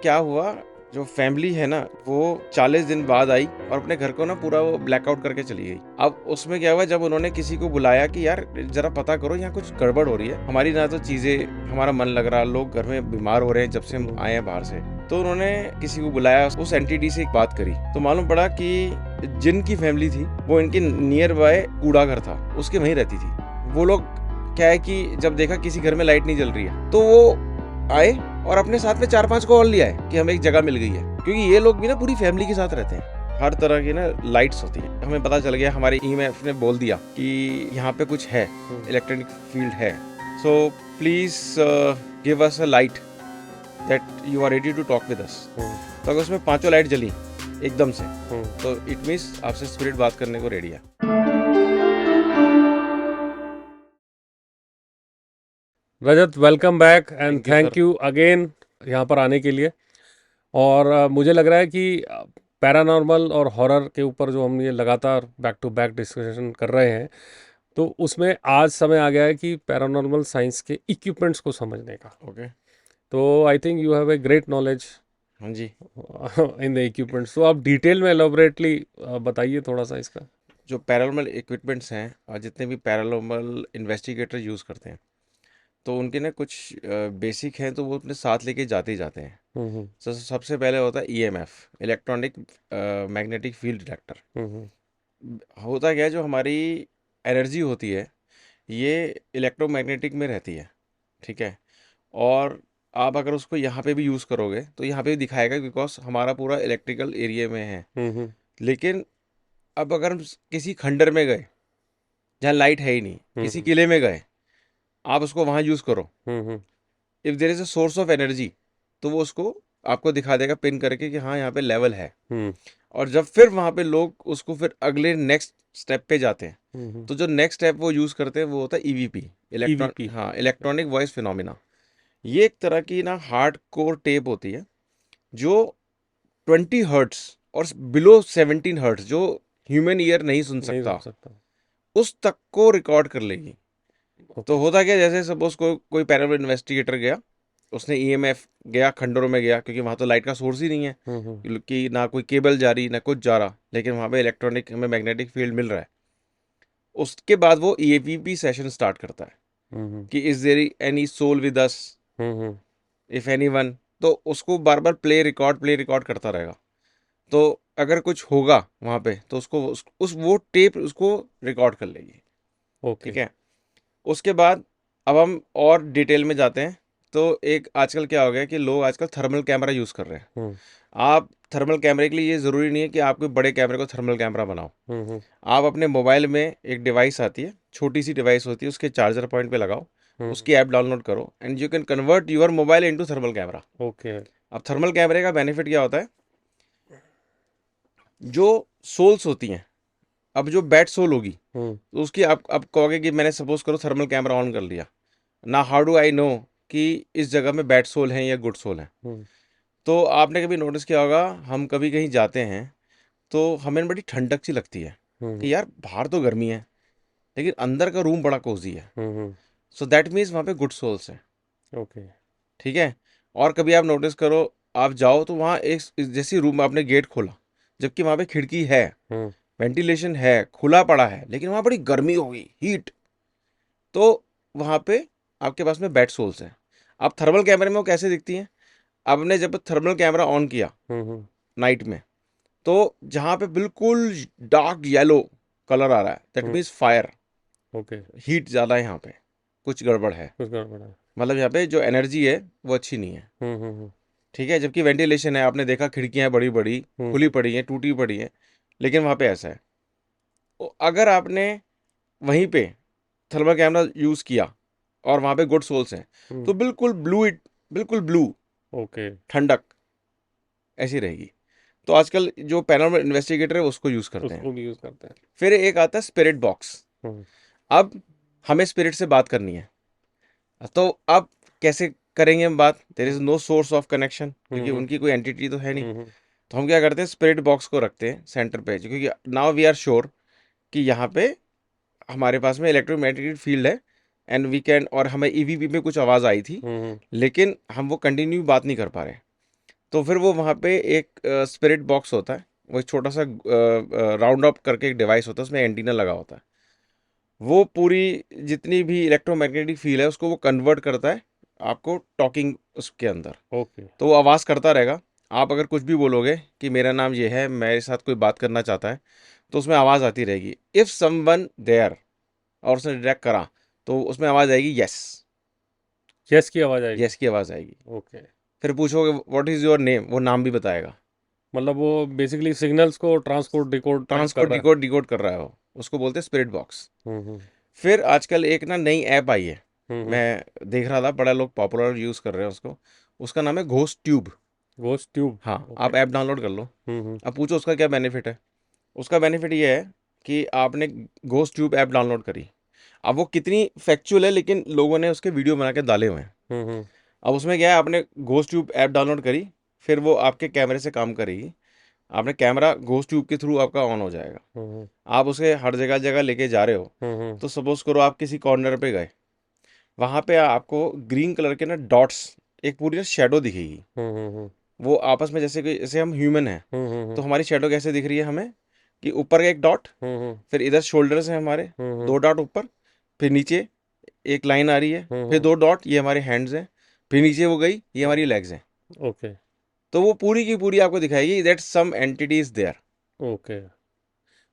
क्या हुआ, जो फैमिली है ना वो 40 दिन बाद आई और अपने घर को ना पूरा वो ब्लैकआउट करके चली गई। अब उसमें क्या हुआ, जब उन्होंने किसी को बुलाया कि यार जरा पता करो यहाँ कुछ गड़बड़ हो रही है, हमारी ना तो चीजें, हमारा मन लग रहा, लोग घर में बीमार हो रहे हैं जब से हम आए हैं बाहर से। तो उन्होंने किसी को बुलाया, उस एंटिटी से बात करी तो मालूम पड़ा कि जिनकी फैमिली थी वो इनके नियर बाय कूड़ा घर था, उसके वहीं रहती थी। वो लोग क्या है कि जब देखा किसी घर में लाइट नहीं जल रही है तो वो आए और अपने साथ में 4-5 को और लिया है कि हमें एक जगह मिल गई है, क्योंकि ये लोग भी ना पूरी फैमिली के साथ रहते हैं। हर तरह की ना लाइट्स होती है। हमें पता चल गया, हमारे ईएमएफ ने बोल दिया कि यहाँ पे कुछ है, इलेक्ट्रॉनिक फील्ड है, so please give us a light that you are ready to talk with us. तो अगर उसमें 5 लाइट जली एकदम से तो इट मीन्स आपसे स्पिरिट बात करने को रेडी है। Rajat, welcome back and thank you thank sir. You again यहाँ पर आने के लिए। और मुझे लग रहा है कि पैरानॉर्मल और हॉरर के ऊपर जो हम ये लगातार बैक टू बैक डिस्कशन कर रहे हैं, तो उसमें आज समय आ गया है कि पैरानॉर्मल साइंस के इक्विपमेंट्स को समझने का। ओके। तो I think you have a great knowledge हाँ जी। इन द इक्विपमेंट्स, तो आप डिटेल में एलोबरेटली बताइए थोड़ा सा इसका। जो पैरानॉर्मल इक्विपमेंट्स हैं और जितने भी पैरानॉर्मल इन्वेस्टिगेटर यूज़ करते हैं, तो उनके ना कुछ बेसिक हैं तो वो अपने साथ लेके जाते ही जाते हैं। हम्म सबसे पहले होता है EMF, electronic magnetic field detector. Hmm होता क्या है, जो हमारी एनर्जी होती है ये इलेक्ट्रोमैग्नेटिक में रहती है, ठीक है। और आप अगर उसको यहाँ पे भी यूज़ करोगे तो यहाँ पे भी दिखाएगा, बिकॉज हमारा पूरा इलेक्ट्रिकल एरिया में है। हम्म लेकिन अब अगर हम किसी खंडर में गए जहाँ लाइट है ही नहीं, किसी हम्म किले में गए, आप उसको वहाँ यूज़ करो, hmm if there is a source of energy, तो वो उसको आपको दिखा देगा पिन करके कि हाँ यहाँ पे लेवल है। हम्म और जब फिर वहाँ पे लोग उसको फिर अगले नेक्स्ट स्टेप पे जाते हैं, हम्म तो जो नेक्स्ट स्टेप वो यूज़ करते हैं वो होता है EVP, EVP. Electronic voice phenomena. ये एक तरह की ना हार्ड कोर टेप होती है जो 20 हर्ट्स और बिलो 17 हर्ट्स, जो ह्यूमन ईयर नहीं सुन नहीं सुन सकता, सकता। उस तक को रिकॉर्ड कर लेगी। तो ओके। होता क्या, जैसे सपोज कोई पैरानॉर्मल इन्वेस्टिगेटर गया, उसने ईएमएफ गया, खंडरों में गया, क्योंकि वहाँ तो लाइट का सोर्स ही नहीं है, हम्म कि ना कोई केबल जा रही ना कुछ जा रहा, लेकिन वहाँ पे इलेक्ट्रॉनिक हमें मैग्नेटिक फील्ड मिल रहा है। उसके बाद वो ईएवीपी सेशन स्टार्ट करता है हम्म कि is there any soul with us, hmm if anyone. तो उसको बार बार प्ले रिकॉर्ड करता रहेगा। तो अगर कुछ होगा वहाँ पे तो उसको उस वो टेप उसको रिकॉर्ड कर लेगी, ओके। ठीक है। उसके बाद अब हम और डिटेल में जाते हैं। तो एक आजकल क्या हो गया कि लोग आजकल थर्मल कैमरा यूज़ कर रहे हैं। हम्म आप थर्मल कैमरे के लिए ये ज़रूरी नहीं है कि आप कोई बड़े कैमरे को थर्मल कैमरा बनाओ। हम्म आप अपने मोबाइल में एक डिवाइस आती है, छोटी सी डिवाइस होती है, उसके चार्जर पॉइंट पे लगाओ, हम्म उसकी ऐप डाउनलोड करो and you can convert your mobile into thermal camera. Okay. अब थर्मल कैमरे का बेनिफिट क्या होता है, जो सोल्स होती हैं, अब जो बैट सोल होगी हम्म तो उसकी आप कहोगे कि मैंने सपोज करो थर्मल कैमरा ऑन कर लिया ना, हाउ डू आई नो कि इस जगह में बैड सोल हैं या गुड सोल हैं। हम्म तो आपने कभी नोटिस किया होगा, हम कभी कहीं जाते हैं तो हमें बड़ी ठंडक सी लगती है हम्म कि यार बाहर तो गर्मी है, लेकिन अंदर का रूम बड़ा कोजी है। हम्म सो दैट मीन्स वहाँ पे गुड सोल्स हैं, ओके। ठीक है। और कभी आप नोटिस करो, आप जाओ तो वहाँ एक जैसी रूम आपने गेट खोला, जबकि वहाँ पे खिड़की है, हम्म वेंटिलेशन है, खुला पड़ा है, लेकिन वहाँ बड़ी गर्मी होगी, हीट। तो वहाँ पे आपके पास में बैड सोल्स हैं। अब थर्मल कैमरे में वो कैसे दिखती हैं, आपने जब थर्मल कैमरा ऑन किया हम्म नाइट में, तो जहाँ पे बिल्कुल डार्क येलो कलर आ रहा है, that hmm means fire, okay. Heat ज़्यादा है यहाँ पे, कुछ गड़बड़ है। कुछ गड़बड़ है। मतलब यहाँ पे जो एनर्जी है वो अच्छी नहीं है, हम्म ठीक है। जबकि वेंटिलेशन है, आपने देखा खिड़कियाँ बड़ी बड़ी हम्म खुली पड़ी हैं, टूटी पड़ी हैं, लेकिन वहाँ पे ऐसा है। तो अगर आपने वहीं पे थर्मल कैमरा यूज़ किया और वहाँ पे गुड सोल्स हैं, हम्म तो बिल्कुल ब्लू, इट बिल्कुल ब्लू, ओके। ठंडक ऐसी रहेगी। तो आजकल जो पैरानॉर्मल इन्वेस्टिगेटर है उसको यूज़ करते हैं। उसको भी यूज करते हैं। फिर एक आता है स्पिरिट बॉक्स। हम्म अब हमें स्पिरिट से बात करनी है, तो अब कैसे करेंगे हम बात, there is no source of connection, क्योंकि हम्म उनकी कोई एंटिटी तो है नहीं। हम्म तो हम क्या करते हैं, स्पिरिट बॉक्स को रखते हैं सेंटर पे, क्योंकि नाउ वी आर श्योर कि यहाँ पे हमारे पास में इलेक्ट्रोमैग्नेटिक फील्ड है एंड वी कैन, और हमें ईवीपी में कुछ आवाज़ आई थी, हम्म लेकिन हम वो कंटिन्यू बात नहीं कर पा रहे। तो फिर वो वहाँ पे एक स्पिरिट बॉक्स होता है, वो एक छोटा सा राउंड अप करके एक डिवाइस होता है, उसमें एंटीना लगा होता है। वो पूरी जितनी भी इलेक्ट्रोमैग्नेटिक फील्ड है उसको वो कन्वर्ट करता है आपको टॉकिंग उसके अंदर। ओके। तो वो आवाज़ करता रहेगा। आप अगर कुछ भी बोलोगे कि मेरा नाम ये है, मेरे साथ कोई बात करना चाहता है, तो उसमें आवाज़ आती रहेगी। इफ़ समवन देयर और उसने डिटेक्ट करा, तो उसमें आवाज़ आएगी यस। यस की आवाज़ आएगी। यस की आवाज़ आएगी। ओके। फिर पूछोगे व्हाट इज़ योर नेम, वो नाम भी बताएगा। मतलब वो बेसिकली सिग्नल्स को ट्रांसकोड डिकोड टाइप कर ट्रांसकोड रहा है। डिकोड डिकोड कर रहा है वो, उसको बोलते हैं स्पिरिट बॉक्स। हम्म। फिर आजकल एक ना नई ऐप आई है, हम्म। मैं देख रहा था बड़ा लोग पॉपुलर यूज़ कर रहे हैं उसको। उसका नाम है घोस्ट ट्यूब। Ghost tube. हाँ, ओके। आप ऐप डाउनलोड कर लो। हम्म। अब पूछो उसका क्या बेनिफिट है। उसका बेनिफिट ये है कि आपने घोस्ट ट्यूब ऐप डाउनलोड करी। अब वो कितनी फैक्चुअल है, लेकिन लोगों ने उसके वीडियो बना के डाले हुए हैं। हम्म। अब उसमें क्या है, आपने घोस्ट ट्यूब ऐप डाउनलोड करी, फिर वो आपके कैमरे से काम करेगी। आपने कैमरा घोस्ट ट्यूब के थ्रू आपका ऑन हो जाएगा। हम्म। आप उसे हर जगह जगह लेके जा रहे हो। हम्म। तो सपोज करो आप किसी कॉर्नर पे गए, वहाँ पे आपको ग्रीन कलर के ना डॉट्स, एक पूरी ना शेडो दिखेगी। हम्म। वो आपस में जैसे कि जैसे हम ह्यूमन हैं, हम्म। तो हमारी शेडो कैसे दिख रही है हमें, कि ऊपर का एक डॉट, हम्म। फिर इधर शोल्डर्स हैं हमारे, हम्म। दो डॉट ऊपर, फिर नीचे एक लाइन आ रही है, फिर हम्म। दो डॉट, ये हमारे हैंड्स हैं, फिर नीचे वो गई, ये हमारी लेग्स हैं। ओके। तो वो पूरी की पूरी आपको दिखाएगी that some entity is there. Okay.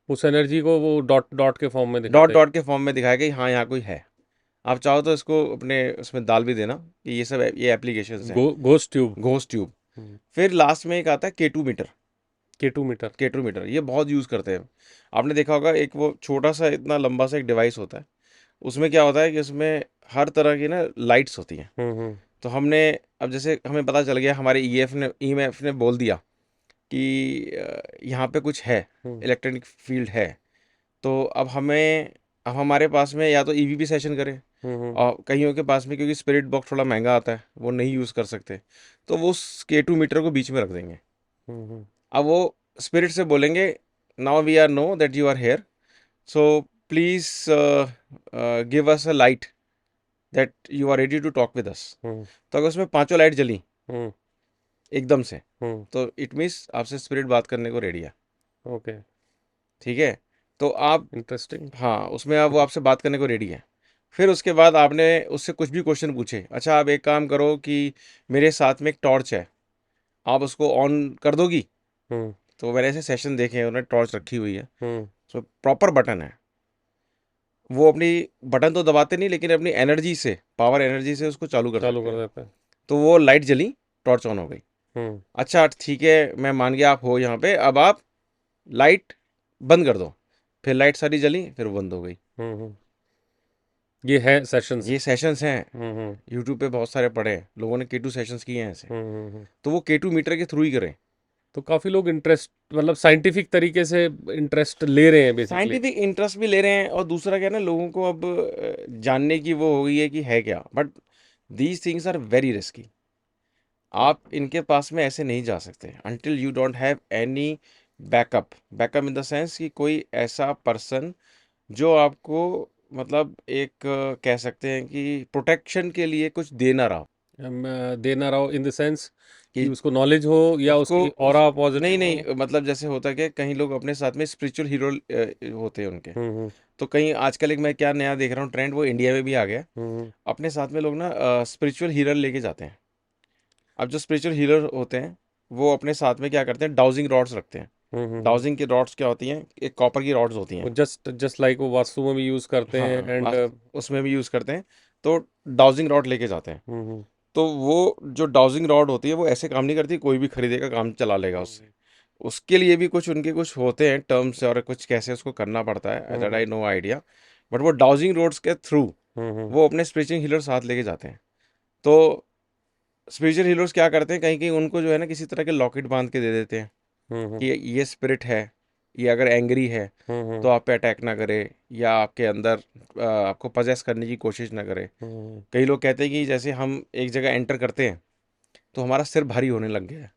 उस एनर्जी को वो डॉट डॉट के फॉर्म में डॉट दिखाते हैं। डॉट के फॉर्म में दिखाएगा कि हाँ यहाँ कोई है। आप चाहो तो इसको अपने उसमें डाल भी देना कि ये सब ये एप्लीकेशंस हैं। Ghost tube. Ghost tube. फिर लास्ट में एक आता है K two meter. K2 meter. K two meter ये बहुत यूज़ करते हैं। आपने देखा होगा, एक वो छोटा सा इतना लंबा सा एक डिवाइस होता है। उसमें क्या होता है कि उसमें हर तरह की ना लाइट्स होती हैं। हम्म। तो हमने, अब जैसे हमें पता चल गया, हमारे ईएमएफ ने बोल दिया कि यहाँ पे कुछ है, हम्म। इलेक्ट्रॉनिक फील्ड है। तो अब हमारे पास में या तो ईवीपी सेशन करें, हम्म। और कईयों के पास में क्योंकि स्पिरिट बॉक्स थोड़ा महंगा आता है, वो नहीं यूज़ कर सकते, तो वो K2 मीटर को बीच में रख देंगे। हम्म। अब वो स्पिरिट से बोलेंगे now we are know that you are here, so please give us a light that you are ready to talk with us. Hmm. तो अगर उसमें पांचों लाइट जली हम्म। एकदम से, हम्म। तो इट मीन्स आपसे स्पिरिट बात करने को रेडी है। ओके। ठीक है। तो आप, इंटरेस्टिंग। हाँ, उसमें आप वो आपसे बात करने को रेडी है। फिर उसके बाद आपने उससे कुछ भी क्वेश्चन पूछे, अच्छा आप एक काम करो कि मेरे साथ में एक टॉर्च है, आप उसको ऑन कर दोगी। हम्म। तो मैंने ऐसे सेशन देखे हैं, उन्होंने टॉर्च रखी हुई है, हम्म। तो प्रॉपर बटन है। वो अपनी बटन तो दबाते नहीं, लेकिन अपनी एनर्जी से, पावर एनर्जी से उसको चालू कर चालू सकते कर हैं। देते हैं। तो वो लाइट जली, टॉर्च ऑन हो गई। हम्म। अच्छा ठीक है, मैं मान गया आप हो यहाँ पे, अब आप लाइट बंद कर दो। फिर लाइट सारी जली, फिर वो बंद हो गई। हम्म। ये है सेशंस। ये सेशंस हैं। हम्म। यूट्यूब पे बहुत सारे पड़े हैं, लोगों ने K2 सेशंस किए हैं ऐसे। हम्म। तो वो K2 मीटर के थ्रू ही करें। तो काफ़ी लोग इंटरेस्ट मतलब साइंटिफिक तरीके से इंटरेस्ट ले रहे हैं बेसिकली। साइंटिफिक इंटरेस्ट भी ले रहे हैं, और दूसरा क्या है ना, लोगों को अब जानने की वो हो गई है कि है क्या, but these things are very risky. आप इनके पास में ऐसे नहीं जा सकते until you don't have any backup. Backup in the sense कि कोई ऐसा पर्सन जो आपको, मतलब एक कह सकते हैं कि प्रोटेक्शन के लिए कुछ दे ना रहा हो। देना रहा हो इन द सेंस कि कि उसको नॉलेज हो या उसको उसकी ऑरा नहीं पॉजिटिव हो। नहीं, मतलब जैसे होता है कि कहीं लोग अपने साथ में स्पिरिचुअल हीरो होते हैं उनके। हम्म। तो कहीं आजकल एक मैं क्या नया देख रहा हूँ ट्रेंड, वो इंडिया में भी आ गया। हम्म। अपने साथ में लोग ना स्पिरिचुअल हीलर लेके जाते हैं। अब जो स्पिरिचुअल हीलर होते हैं, वो अपने साथ में क्या करते हैं, डाउजिंग रॉड्स रखते हैं। हम्म। डाउजिंग की रॉड्स क्या होती हैं, एक कॉपर की रॉड्स होती वो हैं। जस्ट जस्ट लाइक वो वास्तु में भी यूज़ करते हैं हाँ, एंड। उसमें भी यूज़ करते हैं। तो डाउजिंग रॉड लेके जाते हैं। हम्म। तो वो जो डाउजिंग रॉड होती है, वो ऐसे काम नहीं करती, कोई भी खरीदेगा काम चला लेगा उससे। उसके लिए भी कुछ उनके कुछ होते हैं टर्म्स, और कुछ कैसे उसको करना पड़ता है, that hmm. I know idea. But वो डाउजिंग रोड्स के थ्रू हम्म। वो अपने स्पिरिचुअल हीलर साथ लेके जाते हैं। तो स्पिरिचुअल हीलर्स क्या करते हैं, कहीं कहीं उनको जो है ना किसी तरह के लॉकेट बांध के दे देते हैं हम्म। कि ये स्पिरिट है, ये अगर एंग्री है हम्म। तो आप पे अटैक ना करे, या आपके अंदर आपको पजेस करने की कोशिश ना करे। हम्म। कई लोग कहते हैं कि जैसे हम एक जगह एंटर करते हैं, तो हमारा सिर भारी होने लग गया है।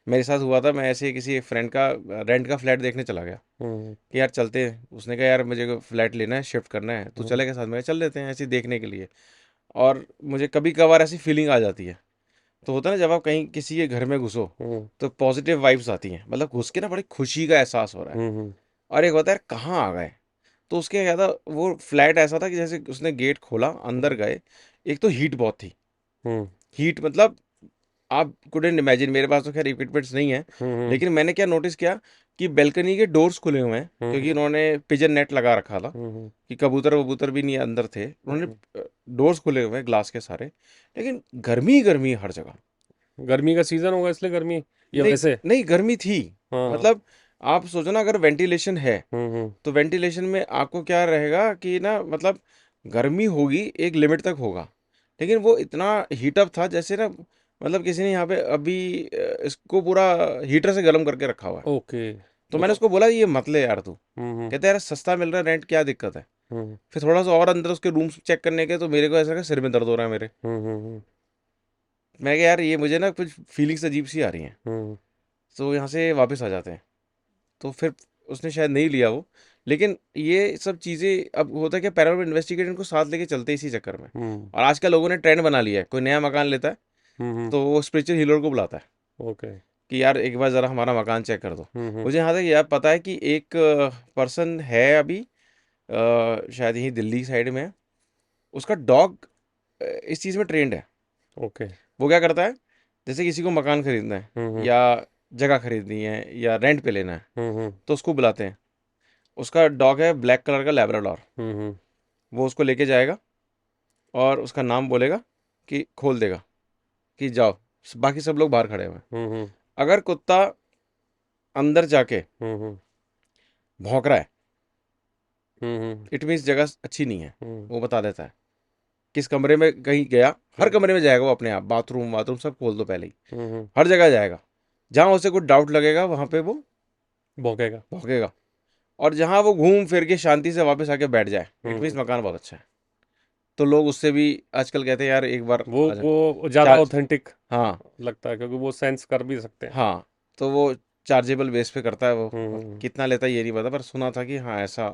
मेरे साथ हुआ था, मैं ऐसे किसी फ्रेंड का रेंट का फ्लैट देखने चला गया हम्म। कि यार चलते हैं। उसने कहा यार मुझे फ्लैट लेना है, शिफ्ट करना है, तू हम्म। चलेगा साथ में? चल लेते हैं ऐसे ही देखने के लिए। और मुझे कभी कभार ऐसी फीलिंग आ जाती है, तो होता है ना, जब आप कहीं किसी के घर में घुसो हम्म तो पॉजिटिव वाइब्स आती हैं, मतलब घुस के ना बड़ी खुशी का एहसास हो रहा है। हम्म और एक होता है यार कहाँ आ गए। तो उसके क्या था, वो फ्लैट ऐसा था कि जैसे उसने गेट खोला, अंदर हम्म गए, एक तो हीट बहुत थी। हम्म हीट मतलब आप कुडंट इमेजिन, मेरे पास तो खैर इक्विपमेंट्स नहीं है, हम्म लेकिन मैंने क्या नोटिस किया कि बेल्कनी के डोर्स खुले हुए हैं, क्योंकि हम्म उन्होंने पिजन नेट लगा रखा था हम्म कि कबूतर वबूतर भी नहीं अंदर थे, हम्म। उन्होंने डोर्स खुले हुए हैं ग्लास के सारे, लेकिन गर्मी ही गर्मी है हर जगह। गर्मी का सीजन होगा इसलिए गर्मी, या नहीं वैसे? नहीं, गर्मी थी। हाँ हाँ। मतलब आप सोचो ना, अगर वेंटिलेशन है हम्म। तो वेंटिलेशन में आपको क्या रहेगा कि ना, मतलब गर्मी होगी एक लिमिट तक होगा, लेकिन वो इतना हीटअप था जैसे ना, मतलब किसी ने यहाँ पे अभी इसको पूरा हीटर से गर्म करके रखा हुआ है। ओके। तो मैंने मतलब। उसको बोला ये मत ले यार तू। हम्म कहते यार सस्ता मिल रहा है रेंट, क्या दिक्कत है। हम्म फिर थोड़ा सा और अंदर उसके रूम्स चेक करने के, तो मेरे को ऐसा लगा सिर में दर्द हो रहा है मेरे। हम्म। मैं कहा यार ये मुझे ना कुछ फीलिंग्स अजीब सी आ रही हैं, हम्म तो यहाँ से वापस आ जाते हैं। तो फिर उसने शायद नहीं लिया वो। लेकिन ये सब चीज़ें अब होता है कि पैरानॉर्मल इन्वेस्टिगेशन को साथ लेके चलते हैं इसी चक्कर में। हम्म और आजकल लोगों ने ट्रेंड बना लिया है, कोई नया मकान लेता है हम्म। तो वो स्पिरिचुअल हीलर को बुलाता है ओके। कि यार एक बार ज़रा हमारा मकान चेक कर दो। हम्म। मुझे यहाँ तक यार पता है कि एक पर्सन है अभी, शायद यही दिल्ली साइड में है, उसका डॉग इस चीज़ में ट्रेंड है। ओके। वो क्या करता है, जैसे किसी को मकान खरीदना है हम्म या जगह खरीदनी है या रेंट पे लेना है, हम्म तो उसको बुलाते हैं। उसका डॉग है ब्लैक कलर का लैब्राडोर। हम्म वो उसको लेके जाएगा और उसका नाम बोलेगा कि खोल देगा कि जाओ। बाकी सब लोग बाहर खड़े हुए हैं। हम्म अगर कुत्ता अंदर जाके हम्म भौंक रहा है, हम्म इट मीन्स जगह अच्छी नहीं है। हम्म वो बता देता है किस कमरे में कहीं गया। हर हम्म कमरे में जाएगा वो अपने आप, बाथरूम वाथरूम सब खोल दो पहले ही। हम्म। हर जगह जाएगा, जहाँ उसे कुछ डाउट लगेगा वहाँ पे वो भौंकेगा। भौंकेगा। और जहाँ वो घूम फिर के शांति से वापस आके बैठ जाए, इट मीन्स हम्म। मकान बहुत अच्छा है। तो लोग उससे भी आजकल कहते हैं यार एक बार वो आ जा। वो ज़्यादा चार्ज, ऑथेंटिक हाँ लगता है, क्योंकि वो सेंस कर भी सकते हैं। हाँ, तो वो चार्जेबल बेस पे करता है वो। अब हम्म। कितना लेता है ये नहीं पता, पर सुना था कि हाँ ऐसा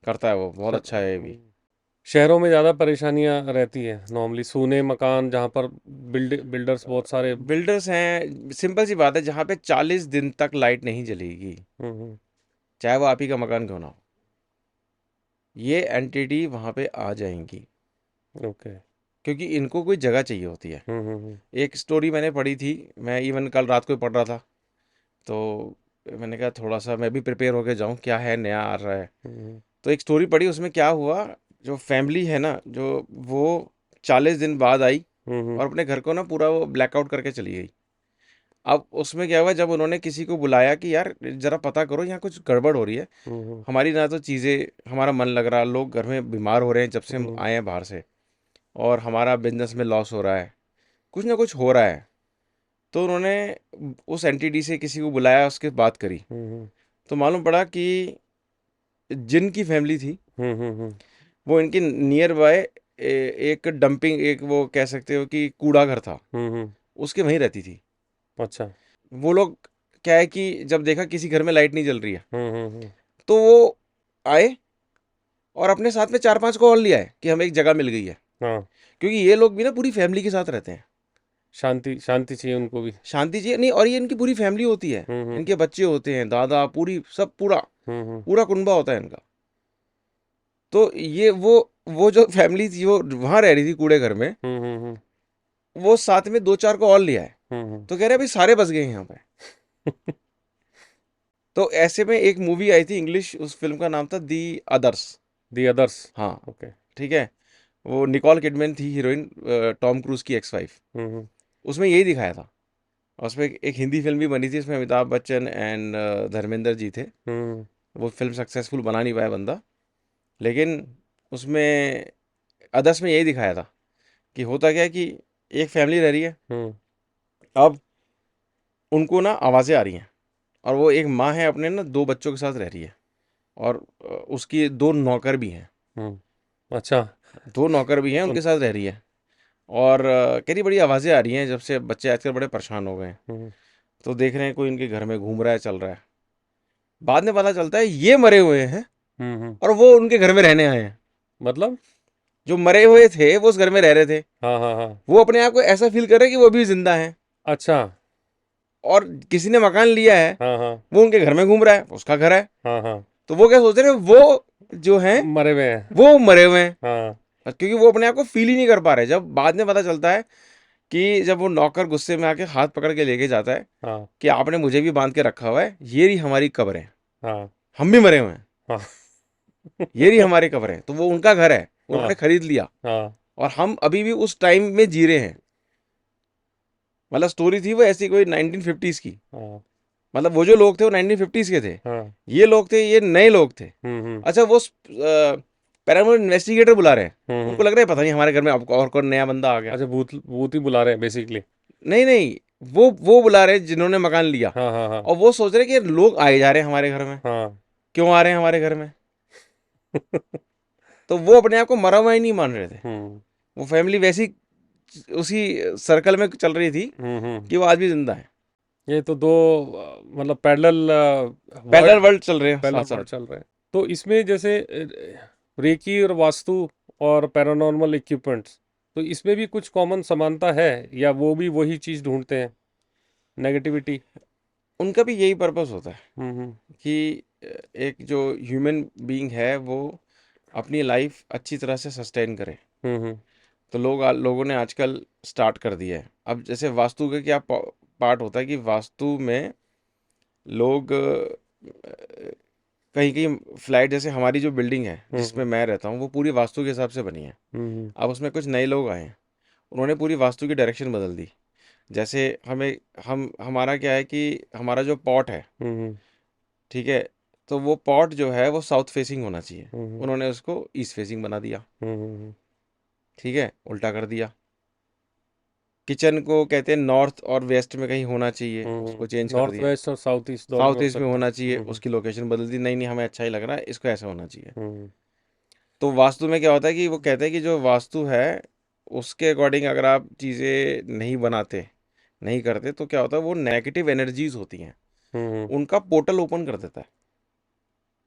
करता है वो, बहुत अच्छा है ये भी। शहरों में ज़्यादा परेशानियां रहती हैं नॉर्मली, सूने मकान जहाँ पर बिल्डर्स बहुत सारे। बिल्डर्स हैं, सिंपल सी बात है, जहाँ पे 40 दिन तक लाइट नहीं जलेगी, हम्म। चाहे वो आप ही का मकान क्यों ना हो, ये एंटिटी वहाँ पे आ जाएंगी, ओके। क्योंकि इनको कोई जगह चाहिए होती है। हम्म। एक स्टोरी मैंने पढ़ी थी, मैं इवन कल रात को ही पढ़ रहा था, तो मैंने कहा थोड़ा सा मैं भी प्रिपेयर होके जाऊँ, क्या है नया आ रहा है। हम्म तो एक स्टोरी पढ़ी, उसमें क्या हुआ, जो फैमिली है ना, जो वो 40 दिन बाद आई हम्म और अपने घर को ना पूरा वो ब्लैकआउट करके चली गई। अब उसमें क्या हुआ, जब उन्होंने किसी को बुलाया कि यार ज़रा पता करो यहाँ कुछ गड़बड़ हो रही है, हम्म हमारी ना तो चीज़ें, हमारा मन लग रहा, लोग घर में बीमार हो रहे हैं जब से हम हम्म आए हैं बाहर से, और हमारा बिजनेस में लॉस हो रहा है, कुछ ना कुछ हो रहा है। तो उन्होंने उस एंटिटी से किसी को बुलाया, उसके बात करी, हम्म तो मालूम पड़ा कि जिन की फैमिली थी, हम्म। वो इनके नियर बाय एक डंपिंग, एक वो कह सकते हो कि कूड़ा घर था, हम्म। उसके वहीं रहती थी। अच्छा। वो लोग क्या है कि जब देखा किसी घर में लाइट नहीं जल रही है, हम्म। तो वो आए और अपने साथ में 4-5 को और लिया है कि हमें एक जगह मिल गई है। हाँ। क्योंकि ये लोग भी ना पूरी फैमिली के साथ रहते हैं, शांति शांति चाहिए उनको भी। शांति चाहिए नहीं, और ये इनकी पूरी फैमिली होती है, हम्म इनके बच्चे होते हैं, दादा, पूरी सब, पूरा हम्म। पूरा कुनबा होता है इनका। तो ये वो जो फैमिली थी वो वहां रह रही थी कूड़े घर में, हम्म। वो साथ में 2-4 को और लिया है। हम्म। तो कह रहे भाई सारे बस गए हैं यहाँ पे। तो ऐसे में एक मूवी आई थी इंग्लिश, उस फिल्म का नाम था दी अदर्स। The others. हाँ, ओके। ठीक है। वो निकॉल किडमैन थी हीरोइन, टॉम क्रूज की एक्स वाइफ। हम्म उसमें यही दिखाया था। और उसमें एक हिंदी फिल्म भी बनी थी, इसमें अमिताभ बच्चन एंड धर्मेंद्र जी थे। हम्म वो फिल्म सक्सेसफुल बना नहीं पाया बंदा, लेकिन उसमें अदर्स में यही दिखाया था कि होता क्या है कि एक फैमिली रह रही है। हम्म अब उनको ना आवाज़ें आ रही हैं, और वो एक माँ है, अपने ना 2 बच्चों के साथ रह रही है, और उसकी 2 नौकर भी हैं। अच्छा। 2 नौकर भी हैं, तो उनके साथ रह रही है। और कह रही बड़ी आवाज़ें आ रही हैं, जब से बच्चे आजकल बड़े परेशान हो गए हैं। हम्म तो देख रहे हैं कोई इनके घर में घूम रहा है, चल रहा है। बाद में पता चलता है ये मरे हुए हैं हम्म। और वो उनके घर में रहने आए हैं। मतलब? जो मरे हुए थे वो उस घर में रह रहे थे, हाँ हाँ हाँ। वो अपने आप को ऐसा फील कर रहे हैं कि वो भी जिंदा है। अच्छा। और किसी ने मकान लिया है, हाँ हाँ वो उनके घर में घूम रहा है, उसका घर है। हाँ हाँ। तो वो क्या सोच रहे हैं, वो जो है मरे हुए हैं। वो मरे हुए हैं, हाँ क्योंकि वो अपने आप को फील ही नहीं कर पा रहे। जब बाद में पता चलता है कि जब वो नौकर गुस्से में आके हाथ पकड़ के लेके जाता है हाँ कि आपने मुझे भी बांध के रखा हुआ है, ये रही हमारी कब्र है, हाँ हम भी मरे हुए हैं, हाँ ये रही हमारी कब्र है। तो वो उनका घर है, हाँ उन्होंने खरीद लिया, हाँ और हम अभी भी उस टाइम में जी रहे हैं। मतलब स्टोरी थी वो ऐसी कोई 1950s की। हाँ मतलब वो जो लोग थे वो 1950s के थे, हाँ। ये लोग थे, ये नए लोग थे। हम्म। अच्छा, वो पैरानॉर्मल इन्वेस्टिगेटर बुला रहे हैं, हम्म। उनको लग रहा है पता नहीं हमारे घर में अब और कौन नया बंदा आ गया। अच्छा, भूत भूत ही बुला रहे हैं बेसिकली। नहीं नहीं, वो बुला रहे हैं जिन्होंने मकान लिया, हाँ हाँ हाँ और वो सोच रहे हैं कि लोग आए जा रहे हैं हमारे घर में, हाँ। क्यों आ रहे हैं हमारे घर में। तो वो अपने आप को मरा हुआ ही नहीं मान रहे थे। हम्म वो फैमिली वैसी उसी सर्कल में चल रही थी हम्म। कि वो आज भी जिंदा है। ये तो दो मतलब पैरेलल पैरेलल वर्ल्ड, वर्ल्ड चल रहे हैं साथ पैरेलल साथ। वर्ल्ड चल रहे हैं। तो इसमें जैसे रेकी और वास्तु और पैरानॉर्मल इक्विपमेंट्स, तो इसमें भी कुछ कॉमन समानता है, या वो भी वही चीज़ ढूंढते हैं, नेगेटिविटी? उनका भी यही पर्पस होता है हम्म। कि एक जो ह्यूमन बीइंग है वो अपनी लाइफ अच्छी तरह से सस्टेन करे। हम्म। तो लोगों ने आजकल स्टार्ट कर दिया है। अब जैसे वास्तु का क्या पार्ट होता है कि वास्तु में लोग कहीं कहीं फ्लैट, जैसे हमारी जो बिल्डिंग है जिसमें हम्म मैं रहता हूँ वो पूरी वास्तु के हिसाब से बनी है। हम्म अब उसमें कुछ नए लोग आए हैं, उन्होंने पूरी वास्तु की डायरेक्शन बदल दी। जैसे हमें हम हमारा क्या है कि हमारा जो पॉट है, हम्म ठीक है, तो वो पॉट जो है वो साउथ फेसिंग होना चाहिए, हम्म उन्होंने उसको ईस्ट फेसिंग बना दिया। हम्म ठीक है, उल्टा कर दिया। किचन को कहते हैं नॉर्थ और वेस्ट में कहीं होना चाहिए, उसको चेंज कर नॉर्थ दिया। वेस्ट और साउथ ईस्ट दोनों में साउथ हो ईस्ट में सकता है। होना चाहिए, उसकी लोकेशन बदल दी। नहीं नहीं, हमें अच्छा ही लग रहा है, इसको ऐसा होना चाहिए। हम्म तो वास्तु में क्या होता है कि वो कहते हैं कि जो वास्तु है उसके अकॉर्डिंग अगर आप चीज़ें नहीं बनाते, नहीं करते, तो क्या होता है वो नेगेटिव एनर्जीज होती हैं, हम्म। उनका पोर्टल ओपन कर देता है।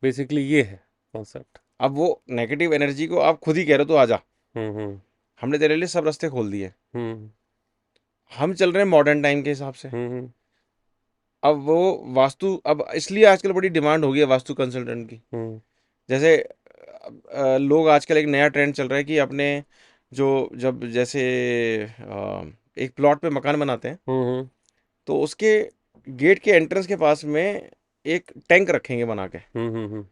बेसिकली ये है कॉन्सेप्ट। अब वो नेगेटिव एनर्जी को आप खुद ही कह रहे हो तो आजा, हम्म हमने तेरे लिए सब रास्ते खोल दिए। हम्म हम चल रहे हैं मॉडर्न टाइम के हिसाब से। हम्म अब वो वास्तु, अब इसलिए आजकल बड़ी डिमांड हो गई है वास्तु कंसल्टेंट की। हम्म जैसे लोग आजकल एक नया ट्रेंड चल रहा है कि अपने जो जब जैसे एक प्लॉट पे मकान बनाते हैं, हम्म तो उसके गेट के एंट्रेंस के पास में एक टैंक रखेंगे बना के। हम्म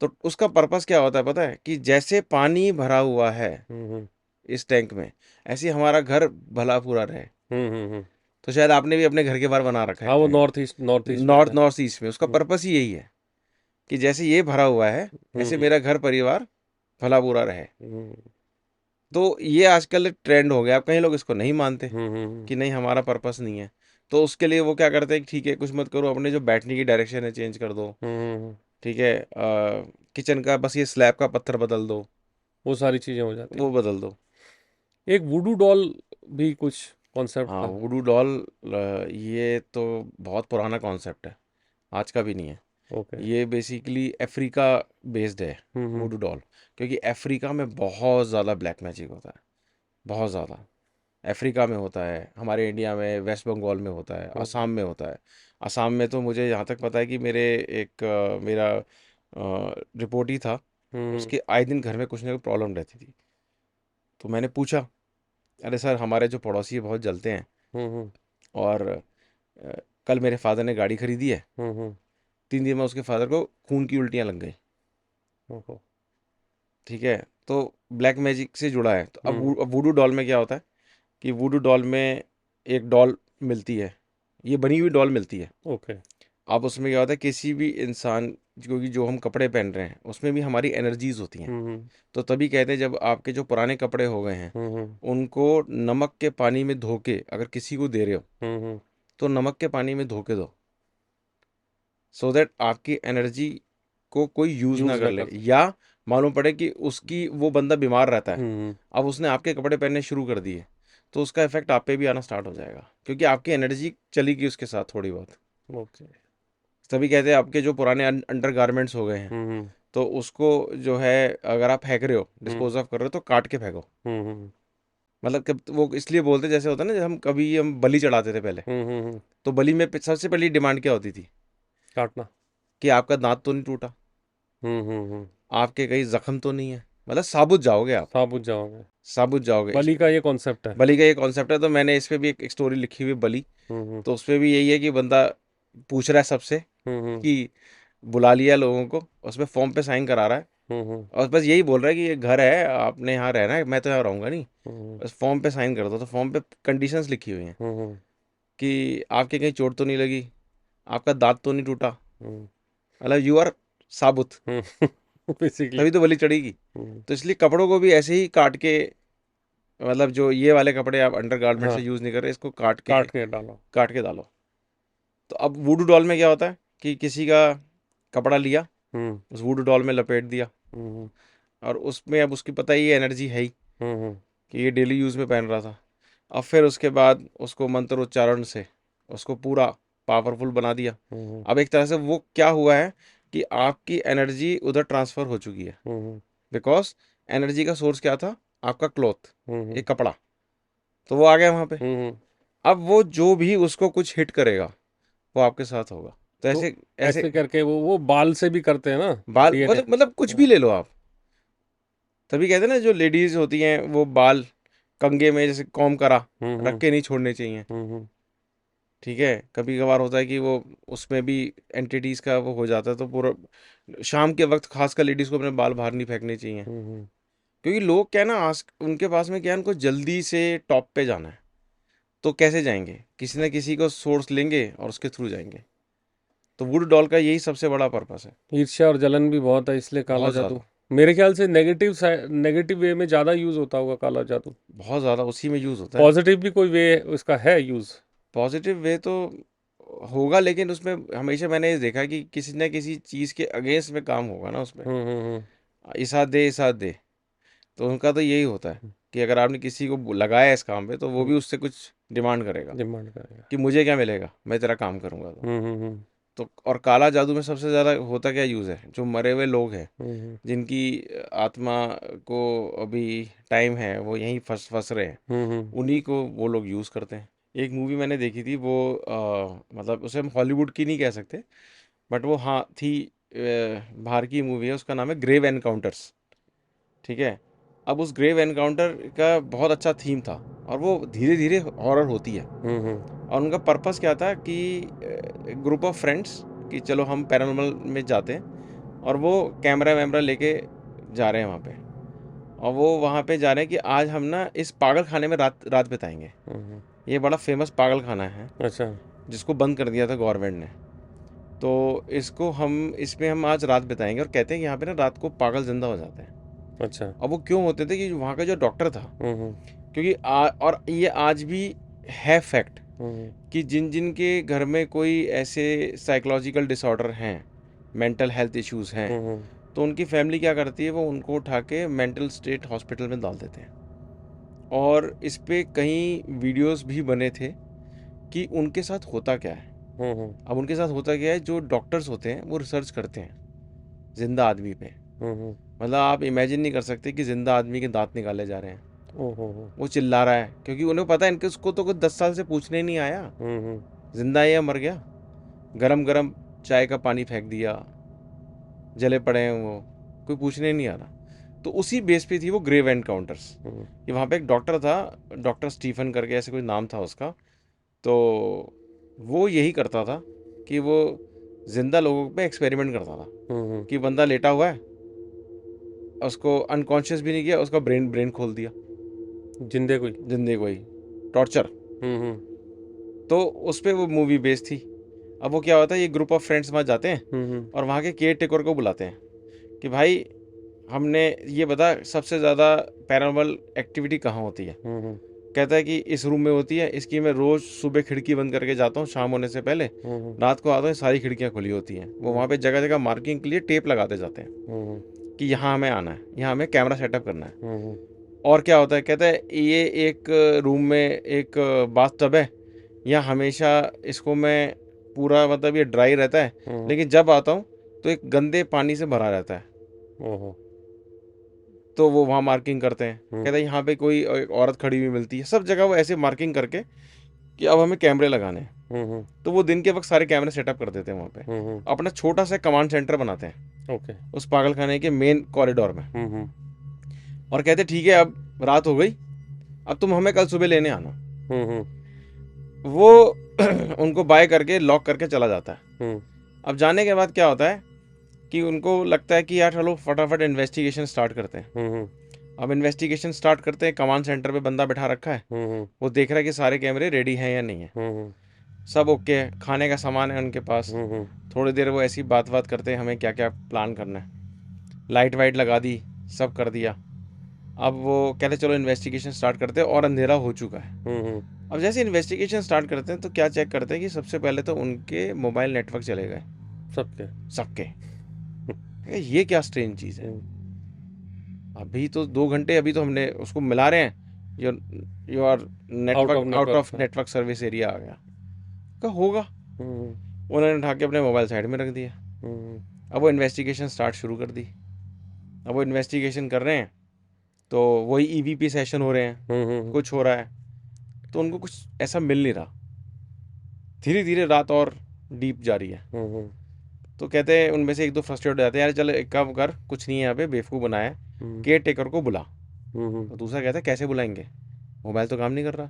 तो उसका पर्पस क्या होता है पता है, कि जैसे पानी भरा हुआ है हम्म इस टैंक में, ऐसे ही हमारा घर भला पूरा रहे। हम्म। तो शायद आपने भी अपने घर के बाहर बना रखा है हाँ, वो टैंक, नॉर्थ ईस्ट में नॉर्थ है। नॉर्थ ईस्ट में। उसका हम्म पर्पस ही यही है कि जैसे ये भरा हुआ है, ऐसे हम्म मेरा घर परिवार भला पूरा रहे। हम्म तो ये आजकल ट्रेंड हो गया। अब कई लोग इसको नहीं मानते हम्म कि नहीं हमारा पर्पस नहीं है, तो उसके लिए वो क्या करते हैं कि ठीक है कुछ मत करो, अपने जो बैठने की डायरेक्शन है चेंज कर दो। हम्म। ठीक है, किचन का बस ये स्लैब का पत्थर बदल दो, वो सारी चीजें हो जाती वो हैं। बदल दो। एक वुडू डॉल भी कुछ कॉन्सेप्ट हाँ, था। वुडू डॉल, ये तो बहुत पुराना कॉन्सेप्ट है, आज का भी नहीं है। ओके। ये बेसिकली अफ्रीका बेस्ड है, हम्म वुडू डॉल। क्योंकि अफ्रीका में बहुत ज़्यादा ब्लैक मैजिक होता है, बहुत ज़्यादा। अफ्रीका में होता है, हमारे इंडिया में वेस्ट बंगाल में होता है, हम्म असम में होता है। असम में तो मुझे यहाँ तक पता है कि मेरा रिपोर्ट ही था, हम्म उसके आए दिन घर में कुछ ना कुछ प्रॉब्लम रहती थी। तो मैंने पूछा, अरे सर हमारे जो पड़ोसी है बहुत जलते हैं, हम्म और कल मेरे फादर ने गाड़ी खरीदी है, हम्म 3 दिन में उसके फादर को खून की उल्टियाँ लग गई। ओहो। ठीक है, तो ब्लैक मैजिक से जुड़ा है। तो अब हम्म। अब वुडू डॉल में क्या होता है कि वुडू डॉल में एक डॉल मिलती है, ये बनी हुई डॉल मिलती है। ओके। अब उसमें क्या होता है, किसी भी इंसान, क्योंकि जो हम कपड़े पहन रहे हैं उसमें भी हमारी एनर्जीज होती हैं। हम्म तो तभी कहते हैं जब आपके जो पुराने कपड़े हो गए हैं, हम्म उनको नमक के पानी में धो के अगर किसी को दे रहे हो, हम्म। तो नमक के पानी में धो के दो, सो दैट आपकी एनर्जी को कोई यूज़ ना यूज कर ना ले। कर सके। या मालूम पड़े कि उसकी वो बंदा बीमार रहता है, हम्म। अब उसने आपके कपड़े पहनने शुरू कर दिए, तो उसका इफेक्ट आप पे भी आना स्टार्ट हो जाएगा, क्योंकि आपकी एनर्जी चली गई उसके साथ थोड़ी बहुत। ओके। तभी कहते हैं आपके जो पुराने अंडर गारमेंट्स हो गए हैं, हम्म तो उसको जो है अगर आप फेंक रहे हो, डिस्पोज ऑफ कर रहे हो, तो काट के फेंको। हम्म मतलब वो इसलिए बोलते जैसे होता है ना, जब हम बलि चढ़ाते थे पहले, हम्म। तो बलि में सबसे पहली डिमांड क्या होती थी काटना। कि आपका दांत तो नहीं टूटा, हम्म। आपके कहीं जख्म तो नहीं है, मतलब साबुत जाओगे आप, साबुत जाओगे। साबुत जाओगे इस बलि पे। का ये कॉन्सेप्ट है। बलि का ये कॉन्सेप्ट है, तो मैंने इस पे भी एक स्टोरी लिखी हुई है, बलि। हम्म तो उस पे भी यही है कि बंदा पूछ रहा है सबसे हम्म कि बुला लिया लोगों को, उसमें फॉर्म पे साइन करा रहा है, हम्म और बस यही बोल रहा है कि ये घर है, आपने यहाँ रहना है, मैं तो यहाँ रहूंगा नहीं, हम्म बस फॉर्म पे साइन कर दो। तो फॉर्म पे कंडीशंस लिखी हुई हैं हम्म कि आपके कहीं चोट तो नहीं लगी, आपका दांत तो नहीं टूटा, हम्म मतलब यू आर साबुत, बेसिकली। तभी तो बलि चढ़ेगी। तो इसलिए कपड़ों को भी ऐसे ही काट के, मतलब जो ये वाले कपड़े आप अंडर गारमेंट से हाँ, यूज़ नहीं कर रहे, इसको काट के, काट के डालो। काट के डालो। तो अब वुडू डॉल में क्या होता है कि किसी का कपड़ा लिया, हम्म उस वुडू डॉल में लपेट दिया, हम्म और उसमें अब उसकी पता ही एनर्जी है ही हम्म कि ये डेली यूज़ में पहन रहा था। अब फिर उसके बाद उसको मंत्र उच्चारण से उसको पूरा पावरफुल बना दिया। हम्म अब एक तरह से वो क्या हुआ है कि आपकी एनर्जी उधर ट्रांसफ़र हो चुकी है, हम्म बिकॉज एनर्जी का सोर्स क्या था, आपका क्लॉथ, हम्म एक कपड़ा, तो वो आ गया वहाँ पे। हम्म। अब वो जो भी उसको कुछ हिट करेगा वो आपके साथ होगा। तो तो ऐसे ऐसे ऐसे करके वो बाल से भी करते हैं ना। बाल, ये मतलब कुछ भी ले लो आप। तभी कहते हैं ना, जो लेडीज होती हैं वो बाल कंगे में जैसे कॉम करा रख हम्म के नहीं छोड़ने चाहिए। हम्म ठीक है, कभी कभार होता है कि वो उसमें भी एंटिटीज का वो हो जाता है, तो पूरा शाम के वक्त खासकर लेडीज को अपने बाल बाहर नहीं फेंकने चाहिए। हम्म। क्योंकि लोग क्या है ना, आज उनके पास में क्या है, उनको जल्दी से टॉप पे जाना है, तो कैसे जाएंगे, किसी न किसी को सोर्स लेंगे और उसके थ्रू जाएंगे। तो वुड डॉल का यही सबसे बड़ा पर्पस है। ईर्ष्या और जलन भी बहुत है, इसलिए काला बहुत जादू। ज़्यादा, मेरे ख्याल से नेगेटिव वे में ज़्यादा यूज होता होगा काला जादू। बहुत ज़्यादा उसी में यूज़ होता है। पॉजिटिव भी कोई वे उसका है यूज। पॉजिटिव वे तो होगा, लेकिन उसमें हमेशा मैंने ये देखा कि किसी न किसी चीज़ के अगेंस्ट में काम होगा ना उसमें। हम्म। इसाथ दे, इसाथ दे, तो उनका तो यही होता है कि अगर आपने किसी को लगाया इस काम पे, तो वो भी उससे कुछ डिमांड करेगा डिमांड करेगा। कि मुझे क्या मिलेगा, मैं तेरा काम करूंगा। हम्म। तो और काला जादू में सबसे ज़्यादा होता क्या यूज़ है, जो मरे हुए लोग हैं, हम्म जिनकी आत्मा को अभी टाइम है, वो यहीं फंस फंस रहे हैं, हम्म उन्हीं को वो लोग यूज़ करते हैं। एक मूवी मैंने देखी थी, वो मतलब उसे हम हॉलीवुड की नहीं कह सकते, बट वो हाँ थी, बाहर की मूवी है, उसका नाम है ग्रेव एनकाउंटर्स। ठीक है। अब उस ग्रेव एनकाउंटर का बहुत अच्छा थीम था, और वो धीरे धीरे हॉरर होती है। हम्म और उनका पर्पस क्या था कि ग्रुप ऑफ फ्रेंड्स, कि चलो हम पैरानॉर्मल में जाते हैं, और वो कैमरा वैमरा लेके जा रहे हैं वहाँ पे, और वो वहाँ पे जा रहे हैं कि आज हम ना इस पागल खाने में रात रात बिताएंगे। हम्म। ये बड़ा फेमस पागल खाना है, अच्छा। जिसको बंद कर दिया था गवर्नमेंट ने। तो इसको हम इसमें हम आज रात बिताएंगे, और कहते हैं कि यहाँ पे ना रात को पागल जिंदा हो जाते हैं। अच्छा। अब वो क्यों होते थे कि वहाँ का जो डॉक्टर था, हम्म क्योंकि और ये आज भी है फैक्ट, हम्म कि जिन जिन के घर में कोई ऐसे साइकोलॉजिकल डिसऑर्डर हैं, मेंटल हेल्थ इश्यूज हैं, हम्म तो उनकी फैमिली क्या करती है, वो उनको उठा के मेंटल स्टेट हॉस्पिटल में डाल देते हैं। और इस पे कई वीडियोस भी बने थे कि उनके साथ होता क्या है। हम्म अब उनके साथ होता क्या है, जो डॉक्टर्स होते हैं वो रिसर्च करते हैं जिंदा आदमी पे। हम्म। मतलब आप इमेजिन नहीं कर सकते कि जिंदा आदमी के दांत निकाले जा रहे हैं। ओहो। वो चिल्ला रहा है, क्योंकि उन्हें पता है इनके उसको तो कुछ 10 साल से पूछने ही नहीं आया, हम्म। जिंदा है या मर गया। गरम गरम चाय का पानी फेंक दिया, जले पड़े हैं वो, कोई पूछने ही नहीं आ रहा। तो उसी बेस पे थी वो ग्रेव एनकाउंटर्स। कि वहाँ पे एक डॉक्टर था, डॉक्टर स्टीफन करके ऐसे कोई नाम था उसका। तो वो यही करता था कि वो जिंदा लोगों पे एक्सपेरिमेंट करता था, हम्म। कि बंदा लेटा हुआ है, उसको अनकॉन्शियस भी नहीं किया, उसका ब्रेन ब्रेन खोल दिया, जिंदे कोई। जिंदगी को ही टॉर्चर। हम्म तो उस पर वो मूवी बेस्ड थी। अब वो क्या होता है, ये ग्रुप ऑफ फ्रेंड्स वहाँ जाते हैं, हम्म और वहाँ के केयर टेकर को बुलाते हैं कि भाई हमने ये बता सबसे ज़्यादा पैरानॉर्मल एक्टिविटी कहाँ होती है। हम्म कहता है कि इस रूम में होती है, इसकी मैं रोज़ सुबह खिड़की बंद करके जाता हूँ शाम होने से पहले, हम्म रात को आता हूँ सारी खिड़कियाँ खुली होती हैं। वो वहाँ पे जगह जगह मार्किंग के लिए टेप लगाते जाते हैं हम्म कि यहाँ हमें आना है, यहाँ हमें कैमरा सेटअप करना है। हम्म और क्या होता है, कहता है ये एक रूम में एक बाथ टब है, यहाँ हमेशा इसको मैं पूरा, मतलब ये ड्राई रहता है, हम्म लेकिन जब आता हूँ तो एक गंदे पानी से भरा रहता है। ओहो। तो वो वहाँ मार्किंग करते हैं, हम्म। कहते हैं यहाँ पे कोई एक औरत खड़ी हुई मिलती है, सब जगह वो ऐसे मार्किंग करके कि अब हमें कैमरे लगाने हैं। हम्म। तो वो दिन के वक्त सारे कैमरे सेटअप कर देते हैं वहाँ पे, हम्म। अपना छोटा सा कमांड सेंटर बनाते हैं ओके। उस पागलखाने के मेन कॉरिडोर में, हम्म। और कहते ठीक है अब रात हो गई, अब तुम हमें कल सुबह लेने आना। हम्म। वो उनको बाय करके लॉक करके चला जाता है। हम्म। अब जाने के बाद क्या होता है कि उनको लगता है कि यार चलो फटाफट इन्वेस्टिगेशन स्टार्ट करते हैं। हम्म। अब इन्वेस्टिगेशन स्टार्ट करते हैं, कमांड सेंटर पे बंदा बैठा रखा है, हम्म। वो देख रहा है कि सारे कैमरे रेडी हैं या नहीं है, हम्म। सब ओके है, खाने का सामान है उनके पास। हम्म। थोड़ी देर वो ऐसी बात बात करते हैं हमें क्या क्या प्लान करना है, लाइट वाइट लगा दी, सब कर दिया। अब वो कहते चलो इन्वेस्टिगेशन स्टार्ट करते हैं, और अंधेरा हो चुका है। हम्म। अब जैसे इन्वेस्टिगेशन स्टार्ट करते हैं तो क्या चेक करते हैं कि सबसे पहले तो उनके मोबाइल नेटवर्क चले गए सबके। सबके। ये क्या स्ट्रेंज चीज़ है, अभी तो 2 घंटे, अभी तो हमने उसको मिला रहे हैं, your network out of network service area आ गया। क्या होगा, उन्होंने उठा के अपने मोबाइल साइड में रख दिया। अब वो इन्वेस्टिगेशन स्टार्ट शुरू कर दी। अब वो इन्वेस्टिगेशन कर रहे हैं तो वही ईवीपी सेशन हो रहे हैं, कुछ हो रहा है, तो उनको कुछ ऐसा मिल नहीं रहा। धीरे धीरे रात और डीप जा रही है। तो कहते हैं उनमें से एक दो फ्रस्ट्रेट हो जाते हैं, यार चल एक काम कर, कुछ नहीं है यहाँ पे, बेवकूफ़ बनाया है, केयर टेकर को बुला। तो दूसरा कहता है कैसे बुलाएंगे, मोबाइल तो काम नहीं कर रहा,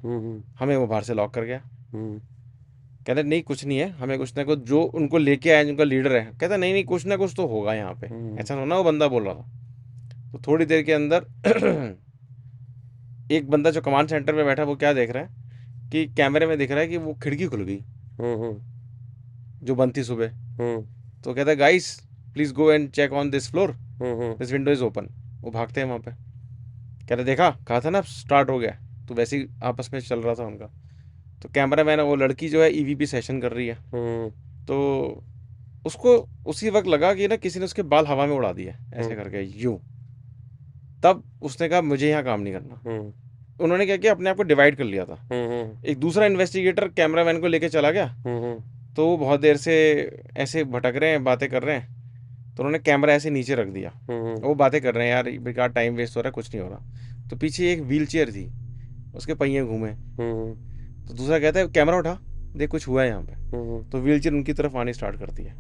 हमें वो बाहर से लॉक कर गया। कहते नहीं कुछ नहीं है, हमें कुछ ना कुछ, जो उनको लेके आया जिनका लीडर है, कहता नहीं नहीं कुछ ना कुछ तो होगा यहाँ पे, ऐसा ना, वो बंदा बोल रहा था। तो थोड़ी देर के अंदर एक बंदा जो कमांड सेंटर में बैठा, वो क्या देख रहा है कि कैमरे में दिख रहा है कि वो खिड़की खुल गई जो बंद थी सुबह। तो कहता है guys please go and check on this floor, this window is open. वो भागते हैं वहाँ पे, कहते देखा, कहा था ना स्टार्ट हो गया। तो वैसे ही आपस में चल रहा था उनका। तो कैमरा मैन, वो लड़की जो है ईवीपी सेशन कर रही है, तो उसको उसी वक्त लगा कि ना किसी ने उसके बाल हवा में उड़ा दिए ऐसे करके यूं। तब उसने कहा मुझे यहाँ काम नहीं करना। उन्होंने क्या किया, अपने आप को डिवाइड कर लिया था। एक दूसरा इन्वेस्टिगेटर कैमरामैन को लेके चला गया, तो वो बहुत देर से ऐसे भटक रहे हैं, बातें कर रहे हैं। तो उन्होंने कैमरा ऐसे नीचे रख दिया, वो बातें कर रहे हैं, यार बेकार टाइम वेस्ट हो रहा है, कुछ नहीं हो रहा। तो पीछे एक व्हील चेयर थी, उसके पहिए घूमे। तो दूसरा कहता है कैमरा उठा देख कुछ हुआ है यहाँ पे। तो व्हील चेयर उनकी तरफ आनी स्टार्ट करती है।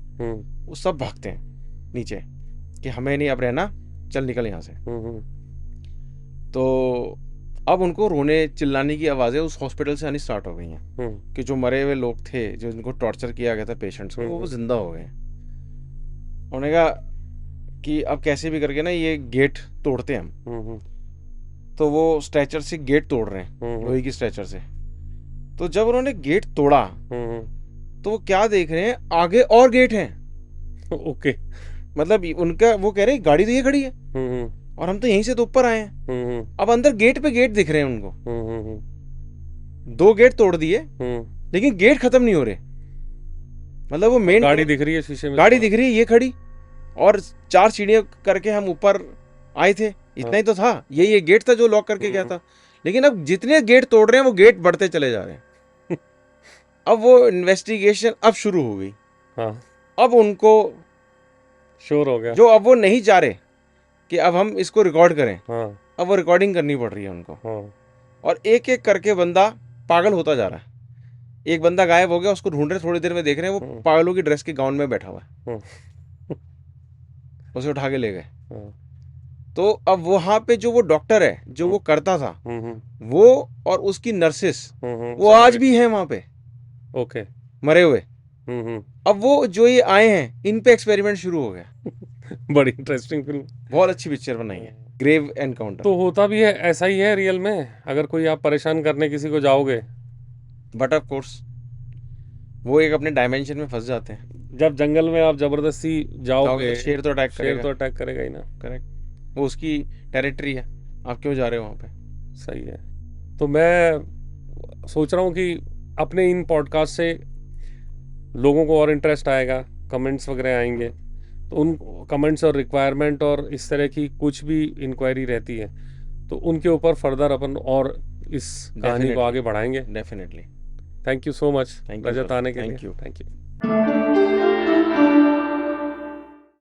वो सब भागते हैं नीचे कि हमें नहीं अब रहना, चल निकल यहाँ से। तो अब उनको रोने चिल्लाने की आवाज़ें उस हॉस्पिटल से आनी स्टार्ट हो गई हैं कि जो मरे हुए लोग थे, जो इनको टॉर्चर किया गया था पेशेंट्स को, वो जिंदा हो गए। उन्होंने कहा कि अब कैसे भी करके ना ये गेट तोड़ते हैं हम। तो वो स्ट्रेचर से गेट तोड़ रहे हैं, लोहे की स्ट्रेचर से। तो जब उन्होंने गेट तोड़ा तो वो क्या देख रहे हैं, आगे और गेट हैं। ओके, मतलब उनका, वो कह रहे हैं गाड़ी तो ये खड़ी है और हम तो यहीं से तो ऊपर आए हैं। अब अंदर गेट पे गेट दिख रहे हैं उनको, 2 गेट तोड़ दिए लेकिन गेट खत्म नहीं हो रहे। मतलब वो मेन गाड़ी दिख रही है शीशे में, गाड़ी दिख रही है ये खड़ी, और 4 सीढ़ियां करके हम ऊपर आए थे, इतना ही तो था। ये गेट था जो लॉक करके गया था। लेकिन अब जितने गेट तोड़ रहे हैं वो गेट बढ़ते चले जा रहे हैं। अब वो इन्वेस्टिगेशन अब शुरू हो गई। हाँ, अब उनको श्योर हो गया, जो अब वो नहीं चाह रहे कि अब हम इसको रिकॉर्ड करें। हाँ, अब वो रिकॉर्डिंग करनी पड़ रही है उनको। हाँ, और एक एक करके बंदा पागल होता जा रहा है। एक बंदा गायब हो गया, उसको ढूंढ रहे, थोड़ी देर में देख रहे हैं वो पागलों की ड्रेस के गाउन में बैठा हुआ है। उसे उठा के ले गए। तो अब वहां पे जो वो डॉक्टर है जो वो करता था, वो और उसकी नर्सेस, वो आज भी है वहां पे, ओके, मरे हुए। अब वो जो ये आए हैं, इन पे एक्सपेरिमेंट शुरू हो गया। बड़ी इंटरेस्टिंग फिल्म, बहुत अच्छी पिक्चर बनाई है, ग्रेव एनकाउंटर। तो होता भी है, ऐसा ही है रियल में, अगर कोई आप परेशान करने किसी को जाओगे, बट ऑफ कोर्स वो एक अपने डायमेंशन में फंस जाते हैं। जब जंगल में आप जबरदस्ती जाओगे तो शेर तो अटैक करेगा, शेर तो अटैक करेगा ही ना। करेक्ट, वो उसकी टेरिटरी है, आप क्यों जा रहे हो वहाँ पे। सही है। तो मैं सोच रहा हूँ कि अपने इन पॉडकास्ट से लोगों को और इंटरेस्ट आएगा, कमेंट्स वगैरह आएंगे, तो उन कमेंट्स और रिक्वायरमेंट और इस तरह की कुछ भी इंक्वायरी रहती है तो उनके ऊपर फर्दर अपन और इस कहानी को आगे बढ़ाएंगे। Definitely. Thank you so much Rajat आने के लिए। Thank you. Thank you.